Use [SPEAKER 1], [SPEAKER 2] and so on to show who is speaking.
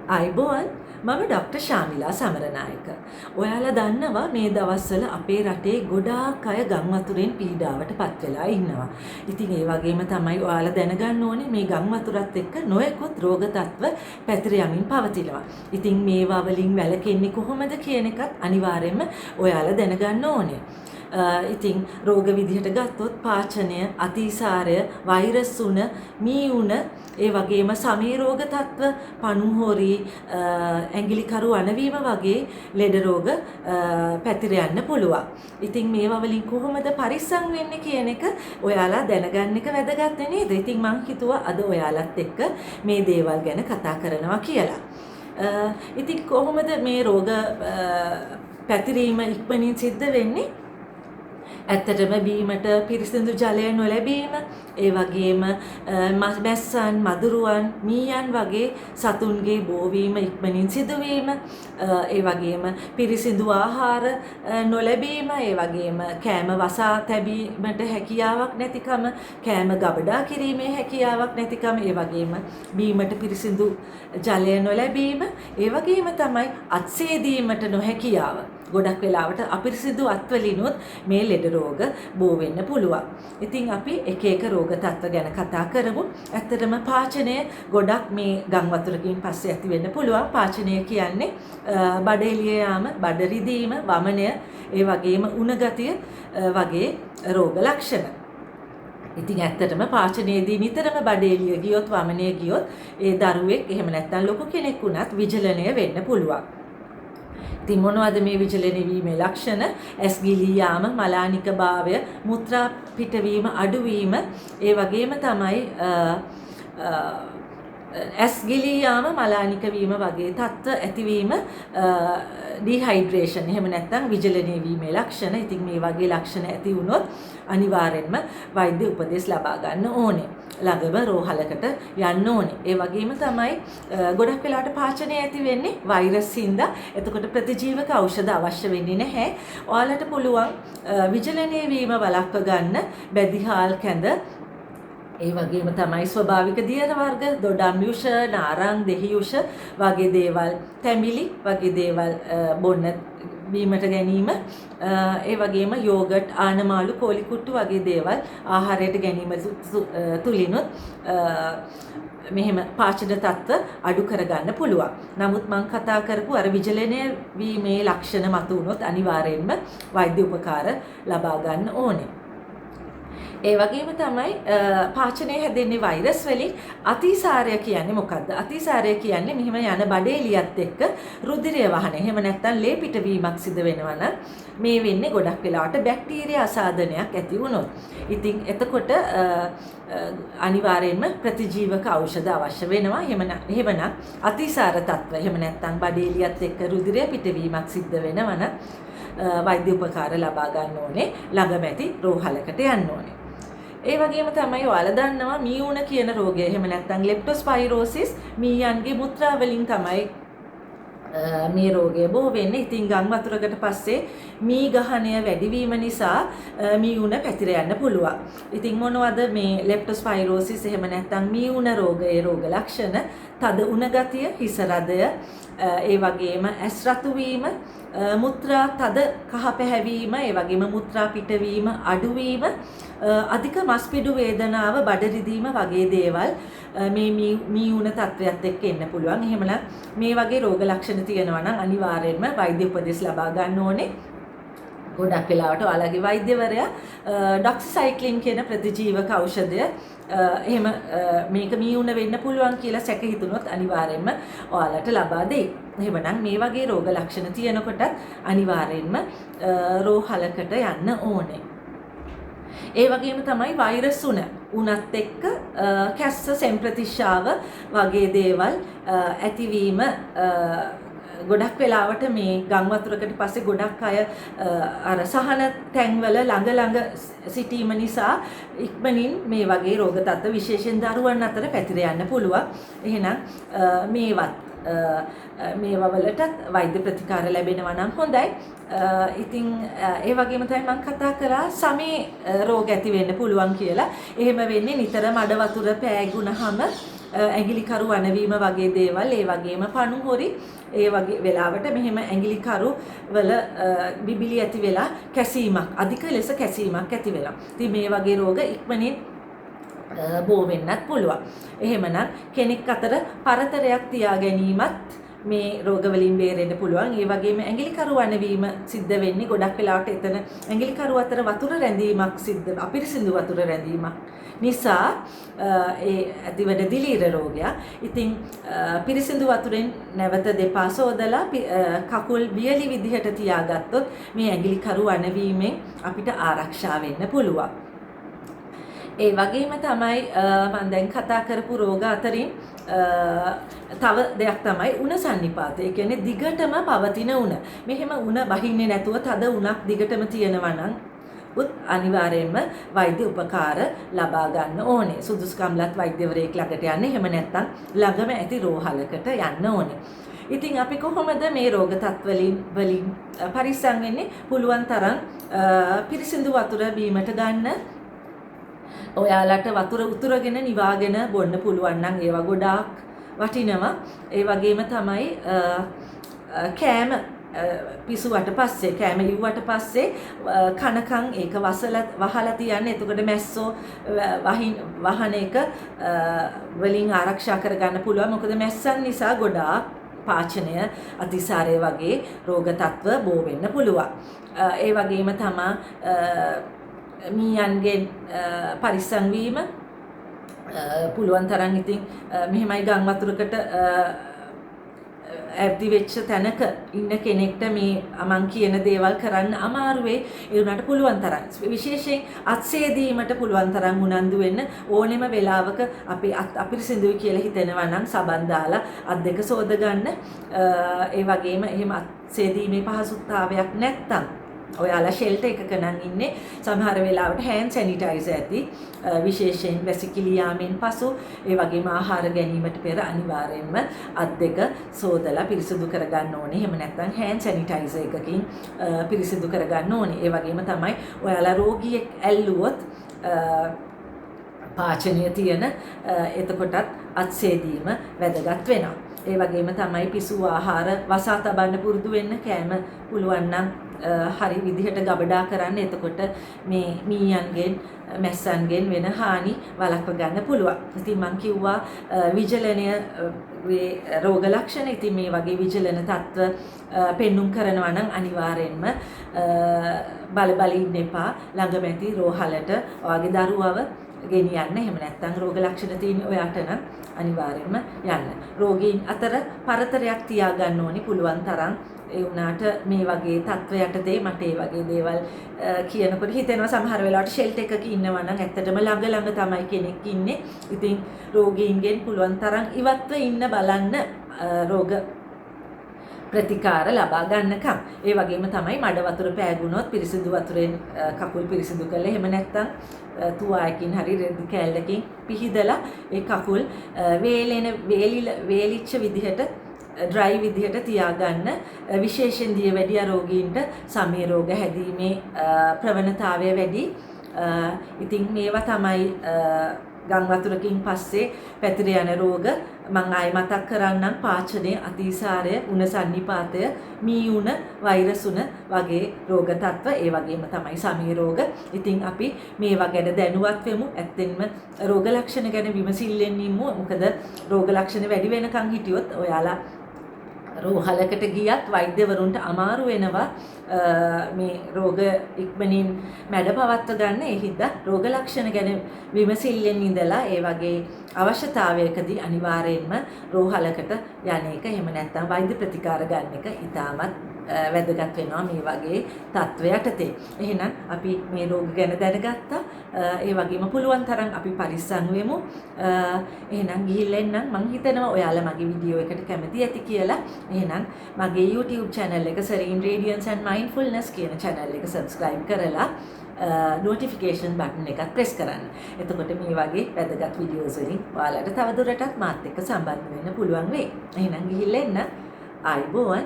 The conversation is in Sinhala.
[SPEAKER 1] අයිබෝවන් මම ඩොක්ටර් ශාමිලා සමරනායක. ඔයාලා දන්නවා මේ දවස්වල අපේ රටේ ගොඩාක් අය ගම් වතුරෙන් පීඩාවට පත් වෙලා ඉන්නවා. ඉතින් ඒ වගේම තමයි ඔයාලා දැනගන්න ඕනේ මේ ගම් වතුරත් එක්ක නොයෙකුත් රෝග තත්ත්ව පැතිර යමින් පවතිනවා. ඉතින් මේවා වලින් වැළකෙන්නේ කොහොමද කියන එකත් අනිවාර්යයෙන්ම ඔයාලා දැනගන්න ඕනේ. ඉතින් රෝග විදිහට ගත්තොත් පාචනය, අතිසාරය, වෛරස් උණ, මී උණ, ඒ වගේම සමී රෝග තත්ත්ව, පණුහොරි, ඇඟිලිකරු අණවීම වගේ ලෙඩ රෝග පැතිර යන්න පුළුවන්. ඉතින් මේවා වලින් කොහොමද පරිස්සම් වෙන්නේ කියන එක ඔයාලා දැනගන්න එක වැදගත් නේද? ඉතින් මං හිතුවා අද ඔයාලත් එක්ක මේ දේවල් ගැන කතා කරනවා කියලා. ඉතින් කොහොමද මේ රෝග පැතිරීම ඉක්මනින් සිද්ධ වෙන්නේ? ඇත්තටම බීමට පිරිසිදු ජලය නොලැබීම, ඒ වගේම මැස්සන්, මදුරුවන්, මීයන් වගේ සතුන්ගේ බෝවීම ඉක්මනින් සිදුවීම, ඒ වගේම පිරිසිදු ආහාර නොලැබීම, ඒ වගේම කෑම වසා තැබීමට හැකියාවක් නැතිකම, කෑම ගබඩා කිරීමේ හැකියාවක් නැතිකම, ඒ වගේම බීමට පිරිසිදු ජලය නොලැබීම, ඒ වගේම තමයි අත්සේදීමට නොහැකියාව. ගොඩක් වෙලාවට අපිරිසිදු අත්වලිනුත් මේ ලෙඩ රෝග බෝ වෙන්න පුළුවන්. ඉතින් අපි එක එක රෝග තත්ත්ව ගැන කතා කරමු. ඇත්තටම පාචනය ගොඩක් මේ ගම් වතුරකින් පස්සේ ඇති වෙන්න පුළුවන්. පාචනය කියන්නේ බඩ එළිය යාම, බඩ රිදීම, වමනය, ඒ වගේම උණ ගතිය වගේ රෝග ලක්ෂණ. ඉතින් ඇත්තටම පාචනයේදී නිතරම බඩ එළිය ගියොත්, වමනය ගියොත් ඒ දරුවෙක් එහෙම නැත්නම් ලොකු කෙනෙක් වුණත් විචලනය වෙන්න පුළුවන්. ඉතින් මොනවද මේ විචලනය වීමේ ලක්ෂණ? ඇස් ගිලී යාම, මලානික භාවය, මුත්‍රා පිටවීම අඩුවීම, ඒ වගේම තමයි ඇස් ගිලී යාම, මලානික වීම වගේ තත්ත්ව ඇතිවීම, ඩිහයිඩ්‍රේෂන් එහෙම නැත්නම් විචලනය වීමේ ලක්ෂණ. ඉතින් මේ වගේ ලක්ෂණ ඇති වුණොත් අනිවාර්යෙන්ම වෛද්‍ය උපදෙස් ලබා ගන්න ඕනේ. ළඟම රෝහලකට යන්න ඕනේ. ඒ වගේම තමයි ගොඩක් වෙලාවට පාචනය ඇති වෙන්නේ වෛරස් හින්දා. එතකොට ප්‍රතිජීවක ඖෂධ අවශ්‍ය වෙන්නේ නැහැ. ඔයාලට පුළුවන් විචලනය වීම වළක්ව ගන්න බැදිහාල් කැඳ, ඒ වගේම තමයි ස්වභාවික දියර වර්ග, දොඩම් යුෂ, නාරං, දෙහි යුෂ වගේ දේවල්, තැඹිලි වගේ දේවල් බොන්න බීමට ගැනීම, ඒ වගේම යෝගට්, ආනමාළු, කෝලිකුට්ටු වගේ දේවල් ආහාරයට ගැනීම තුලිනුත් මෙහෙම පාචන තත්ත්ව අඩු කරගන්න පුළුවන්. නමුත් මම කතා කරපු අර විචලනය වීමේ ලක්ෂණ මතු වුණොත් අනිවාර්යෙන්ම වෛද්‍ය උපකාර ලබා ගන්න ඕනේ. ඒ වගේම තමයි පාචනය හැදෙන්නේ වෛරස් වලින්. අතිසාරය කියන්නේ මොකද්ද? අතිසාරය කියන්නේ මෙහිම යන බඩ එළියත් එක්ක රුධිරය වහන. එහෙම නැත්නම් ලේ පිටවීමක් සිදු වෙනවා නම් මේ වෙන්නේ ගොඩක් වෙලාවට බැක්ටීරියා අසාධනයක් ඇති වුණොත්. ඉතින් එතකොට අනිවාර්යෙන්ම ප්‍රතිජීවක ඖෂධ අවශ්‍ය වෙනවා. එහෙමනම් අතිසාර තත්ත්ව, එහෙම නැත්නම් බඩ එළියත් එක්ක රුධිරය පිටවීමක් සිද්ධ වෙනවා නම් වෛද්‍ය උපකාර ලබා ගන්න ඕනේ. ළඟම ඇති රෝහලකට යන්න ඕනේ. ඒ වගේම තමයි ඔයාලා දන්නවා මී උණ කියන රෝගය. එහෙම නැත්නම් ලෙප්ටොස්පයිරෝසිස්, මීයන්ගේ මුත්‍රා වලින් තමයි මේ රෝගය බෝ වෙන්නේ. ඉතින් ගම් වතුරකට පස්සේ මී ගහණය වැඩිවීම නිසා මී උණ පැතිර යන්න පුළුවන්. ඉතින් මොනවද මේ ලෙප්ටොස්පයිරෝසිස් එහෙම නැත්නම් මී උණ රෝගයේ රෝග ලක්ෂණ? තද උණ ගතිය, හිස රදය, ඒ වගේම ඇස් රතු වීම, මුත්‍රා තද කහ පැහැවීම, ඒ වගේම මුත්‍රා පිටවීම අඩුවීම, අධික මස්පිඩු වේදනාව, බඩ රිදීම වගේ දේවල් මේ මී උණ තත්ත්වයක් එක්ක එන්න පුළුවන්. එහෙමනම් මේ වගේ රෝග ලක්ෂණ තියෙනවා නම් අනිවාර්යෙන්ම වෛද්‍ය උපදෙස් ලබා ගන්න ඕනේ. ගොඩක් වෙලාවට ඔයාලගේ වෛද්‍යවරයා ඩොක්සිසයික්ලින් කියන ප්‍රතිජීවක ඖෂධය එහෙම මේක මී උණ වෙන්න පුළුවන් කියලා සැක හිතුනොත් අනිවාර්යෙන්ම ඔයාලට ලබා දෙයි. එහෙමනම් මේ වගේ රෝග ලක්ෂණ තියෙනකොට අනිවාර්යෙන්ම රෝහලකට යන්න ඕනේ. ඒ වගේම තමයි වෛරස් උණත් එක්ක කැස්ස, සෙම්ප්‍රතිශ්‍යාව වගේ දේවල් ඇතිවීම. ගොඩක් වෙලාවට මේ ගම් වතුරකට පස්සේ ගොඩක් අය අර සහන තැන්වල ළඟ සිටීම නිසා ඉක්මනින් මේ වගේ රෝග තත්ත්ව විශේෂයෙන් දරුවන් අතර පැතිර යන්න පුළුවන්. එහෙනම් මේවා වලට වෛද්‍ය ප්‍රතිකාර ලැබෙනවා නම් හොඳයි. ඉතින් ඒ වගේම තමයි මම කතා කරා සමේ රෝග ඇති වෙන්න පුළුවන් කියලා. එහෙම වෙන්නේ නිතරම අඩ වතුර පෑගුණාම ඇඟිලිකරු වනවීම වගේ දේවල්, ඒ වගේම පණු හොරි ඒ වගේ වෙලාවට මෙහෙම ඇඟිලිකරු වල බිබිලි ඇති වෙලා කැසීමක්, අධික ලෙස කැසීමක් ඇති වෙලා. ඉතින් මේ වගේ රෝග ඉක්මනින් බෝ වෙන්නත් පුළුවන්. එහෙමනම් කෙනෙක් අතර පරතරයක් තියා ගැනීමත් මේ රෝගවලින් බේරෙන්න පුළුවන්. ඒ වගේම ඇඟිලිකරු වනවීම සිද්ධ වෙන්නේ ගොඩක් වෙලාවට එතන ඇඟිලිකරු අතර වතුර රැඳීමක් අපිරිසිදු වතුර රැඳීමක් නිසා ඒ ඇතිවන දිලීර රෝගයක්. ඉතින් පිරිසිදු වතුරෙන් නැවත දෙපා සෝදලා කකුල් වියලි විදිහට තියාගත්තොත් මේ ඇඟිලිකරු වනවීමෙන් අපිට ආරක්ෂා වෙන්න පුළුවන්. ඒ වගේම තමයි මම දැන් කතා කරපු රෝග අතරින් තව දෙයක් තමයි උණ සන්නිපාතය. ඒ කියන්නේ දිගටම පවතින උණ. මෙහෙම උණ බහින්නේ නැතුව තද උණක් දිගටම තියෙනවා නම් අනිවාර්යයෙන්ම වෛද්‍ය උපකාර ලබා ගන්න ඕනේ. සුදුසුකම්ලත් වෛද්‍යවරයෙක් ළඟට යන්න. එහෙම නැත්නම් ළඟම ඇති රෝහලකට යන්න ඕනේ. ඉතින් අපි කොහොමද මේ රෝග තත්වලින් පරිස්සම් වෙන්නේ? පුළුවන් තරම් පිරිසිදු වතුර බීමට ගන්න. ඔයාලට වතුර උතුරගෙන නිවාගෙන බොන්න පුළුවන් නම් ඒවා ගොඩාක් වටිනවා. ඒ වගේම තමයි කෑම පිසුවට පස්සේ, කෑම ඉව්වට පස්සේ කනකන් ඒක වහලා තියන්න. එතකොට මැස්සෝ වහන එක වලින් ආරක්ෂා කරගන්න පුළුවන්. මොකද මැස්සන් නිසා ගොඩාක් පාචනය, අතිසාරය වගේ රෝග තත්ත්ව බෝ වෙන්න පුළුවන්. ඒ වගේම තමයි මීයන්ගෙන් පරිස්සම් වීම පුළුවන් තරම්. ඉතින් මෙහෙමයි ගම් වතුරකට ඇබ්දි වෙච්ච තැනක ඉන්න කෙනෙක්ට මේ මං කියන දේවල් කරන්න අමාරු වෙයි. ඒ උනාට පුළුවන් තරම් විශේෂයෙන් අත්සේදීමට පුළුවන් තරම් උනන්දු වෙන්න. ඕනෙම වෙලාවක අපි අපිරිසිදුයි කියලා හිතෙනවා නම් සබන් දාලා අත් දෙක සෝද ගන්න. ඒ වගේම එහෙම අත්සේදීමේ පහසුතාවයක් නැත්තම් ඔයාලා ෂෙල්ටර් එකක නම් ඉන්නේ, සමහර වෙලාවට හෑන්ඩ් සැනිටයිසර් ඇති. විශේෂයෙන් වැසිකිලි යාමෙන් පසු ඒ වගේම ආහාර ගැනීමට පෙර අනිවාර්යයෙන්ම අත් දෙක සෝදලා පිරිසිදු කරගන්න ඕනේ. එහෙම නැත්නම් හෑන්ඩ් සැනිටයිසර් එකකින් පිරිසිදු කරගන්න ඕනේ. ඒ වගේම තමයි ඔයාලා රෝගියෙක් ඇල්ලුවොත් පාචනය තියෙන එතකොටත් අත්සේදීම වැදගත් වෙනවා. ඒ වගේම තමයි පිසු ආහාර වසා තබන්න පුරුදු වෙන්න. කෑම පුළුවන් නම් හරි විදිහට ගබඩා කරන්න. එතකොට මේ මීයන්ගෙන් මැස්සන්ගෙන් වෙන හානි වළක්ව ගන්න පුළුවන්. ඉතින් මම කිව්වා විජලනය රෝග ලක්ෂණ. ඉතින් මේ වගේ විජලන තත්ත්ව පෙන්눔 කරනවා නම් අනිවාර්යෙන්ම බල ඉන්න එපා. ළඟම ඇති රෝහලට ඔයාගේ දරුවව ගෙනියන්න. එහෙම නැත්නම් රෝග ලක්ෂණ තියෙන ඔයාට නම් අනිවාර්යෙන්ම යන්න. රෝගීන් අතර පරතරයක් තියාගන්න ඕනි පුළුවන් තරම්. ඒ වුණාට මේ වගේ තත්වයකදී මට ඒ වගේ දේවල් කියනකොට හිතෙනවා සමහර වෙලාවට ෂෙල්ටර් එකක ඉන්නවා නම් ඇත්තටම ළඟ තමයි කෙනෙක් ඉන්නේ. ඉතින් රෝගීන්ගෙන් පුළුවන් තරම් ඉවත්ව ඉන්න බලන්න රෝග ප්‍රතිකාර ලබා ගන්නකම්. ඒ වගේම තමයි මඩ වතුර පෑගුණොත් පිරිසිදු වතුරෙන් කකුල් පිරිසිදු කරලා, එහෙම නැත්නම් තුවායකින් හරි රෙදි කෑල්ලකින් පිහිදලා ඒ කකුල් වේලිච්ච විදිහට, ඩ්‍රයි විදිහට තියාගන්න. විශේෂයෙන් දියවැඩියා රෝගීන්ට සමේ රෝග හැදීමේ ප්‍රවණතාවය වැඩි. ඉතින් මේවා තමයි ගම් වතුරකින් පස්සේ පැතිර යන රෝග. මම ආයෙ මතක් කරන්නම්. පාචනය, අතිසාරය, උණ සන්නිපාතය, මී උණ, වෛරස් උණ වගේ රෝග තත්ත්ව. ඒ වගේම තමයි සමී රෝග. ඉතින් අපි මේවා ගැන දැනුවත් වෙමු. ඇත්තෙන්ම රෝග ලක්ෂණ ගැන විමසිල්ලෙන් ඉමු. මොකද රෝග ලක්ෂණ වැඩි වෙනකන් හිටියොත් ඔයාලා රෝහලකට ගියත් වෛද්‍යවරුන්ට අමාරු වෙනවා මේ රෝග ඉක්මනින් මැඩ පවත්ව ගන්න. ඒ හින්දා රෝග ලක්ෂණ ගැන විමසිල්ලෙන් ඉඳලා ඒ වගේ අවශ්‍යතාවයකදී අනිවාර්යයෙන්ම රෝහලකට යන එක, එහෙම නැත්නම් වෛද්‍ය ප්‍රතිකාර ගන්න එක ඉතාමත් වැදගත් වෙනවා මේ වගේ තත්වයකදී. එහෙනම් අපි මේ රෝග ගැන දැනගත්තා. ඒ වගේම පුළුවන් තරම් අපි පරිස්සම් වෙමු. එහෙනම් ගිහිල්ලා එන්නම්. මම හිතනවා ඔයාලා මගේ වීඩියෝ එකට කැමති ඇති කියලා. එහෙනම් මගේ YouTube channel එක Serene Radiance and Mindfulness කියන channel එක subscribe කරලා notification button එකත් press කරන්න. එතකොට මේ වගේ වැදගත් videos වලින් ඔයාලට තවදුරටත් මාත් එක්ක සම්බන්ධ වෙන්න පුළුවන් වෙයි. එහෙනම් ගිහිල්ලා එන්න. ආයුබෝවන්.